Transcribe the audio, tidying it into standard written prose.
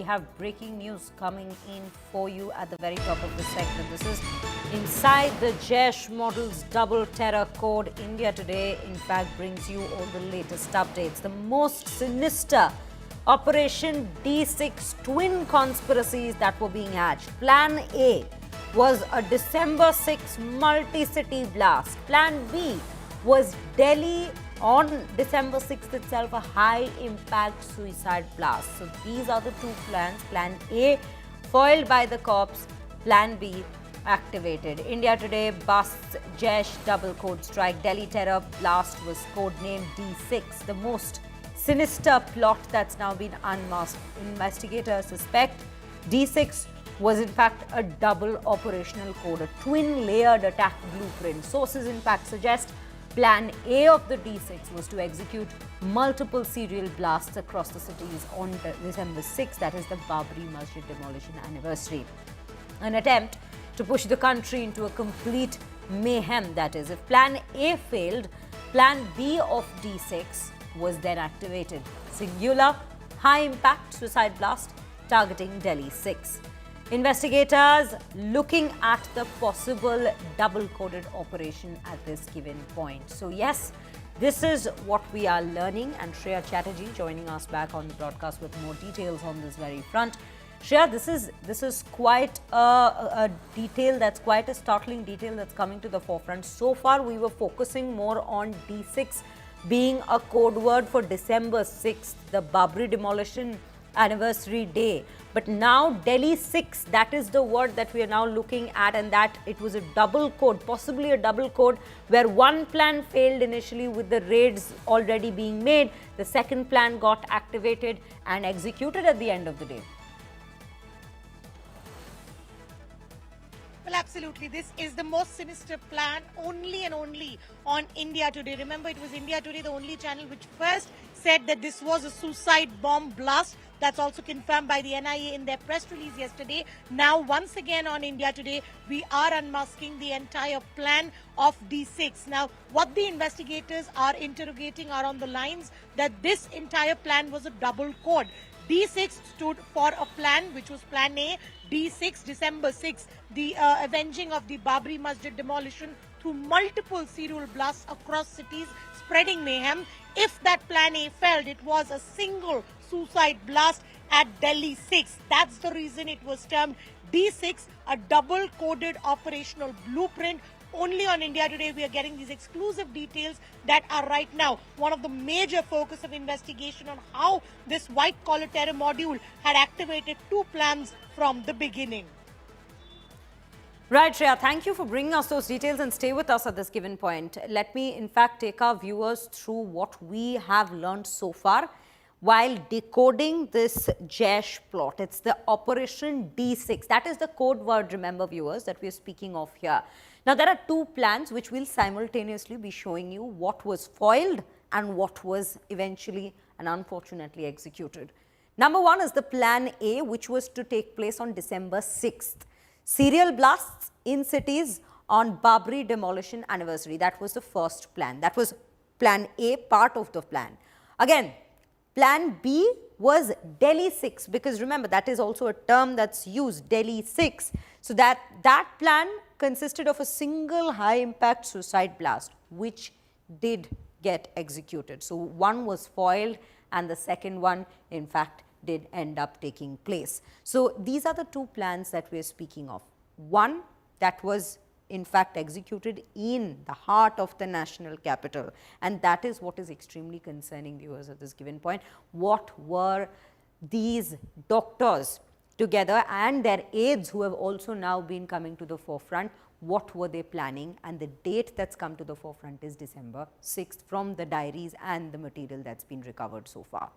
have breaking news coming in for you at the very top of the segment. This is inside the Jaish model's double terror code. India Today, in fact, brings you all the latest updates. The most sinister Operation D6 twin conspiracies that were being hatched. Plan A was a December 6 multi-city blast. Plan B was Delhi on December 6th itself, a high-impact suicide blast. So these are the two plans. Plan A foiled by the cops, Plan B activated. India Today busts Jaish double code strike. Delhi terror blast was codenamed D6, the most sinister plot that's now been unmasked. Investigators suspect D6 was in fact a double operational code, a twin-layered attack blueprint. Sources in fact suggest Plan A of the D6 was to execute multiple serial blasts across the cities on December 6th, that is the Babri Masjid demolition anniversary. An attempt to push the country into a complete mayhem, that is. If Plan A failed, Plan B of D6 was then activated. Singular, high-impact suicide blast targeting Delhi 6. Investigators looking at the possible double-coded operation at this given point. So yes, this is what we are learning, and Shreya Chatterjee joining us back on the broadcast with more details on this very front. Shreya, this is quite a detail that's quite a startling detail that's coming to the forefront. So far, we were focusing more on D6 being a code word for December 6th, the Babri demolition anniversary day. But now Delhi 6, that is the word that we are now looking at, and that it was a double code, possibly a double code, where one plan failed initially with the raids already being made. The second plan got activated and executed at the end of the day. Well, absolutely. This is the most sinister plan only and only on India Today. Remember, it was India Today, the only channel which first said that this was a suicide bomb blast. That's also confirmed by the NIA in their press release yesterday. Now, once again on India Today, we are unmasking the entire plan of D6. Now, what the investigators are interrogating are on the lines that this entire plan was a double code. D6 stood for a plan which was Plan A. D6, December 6, the avenging of the Babri Masjid demolition through multiple serial blasts across cities, spreading mayhem. If that Plan A failed, it was a single suicide blast at Delhi 6. That's the reason it was termed D6, a double-coded operational blueprint. Only on India Today we are getting these exclusive details that are right now one of the major focus of investigation on how this white-collar terror module had activated two plans from the beginning. Right, Shreya, thank you for bringing us those details, and stay with us at this given point. Let me, in fact, take our viewers through what we have learned so far while decoding this Jaish plot. It's the Operation D6. That is the code word, remember, viewers, that we are speaking of here. Now, there are two plans which will simultaneously be showing you what was foiled and what was eventually and unfortunately executed. Number one is the Plan A, which was to take place on December 6th. Serial blasts in cities on Babri demolition anniversary. That was the first plan. That was Plan A, part of the plan. Again, Plan B was Delhi 6, because remember, that is also a term that's used, Delhi 6. So that plan consisted of a single high-impact suicide blast, which did get executed. So one was foiled, and the second one, in fact, did end up taking place. So these are the two plans that we are speaking of. One that was in fact executed in the heart of the national capital, and that is what is extremely concerning, viewers, at this given point. What were these doctors together and their aides, who have also now been coming to the forefront, what were they planning? And the date that's come to the forefront is December 6th from the diaries and the material that's been recovered so far.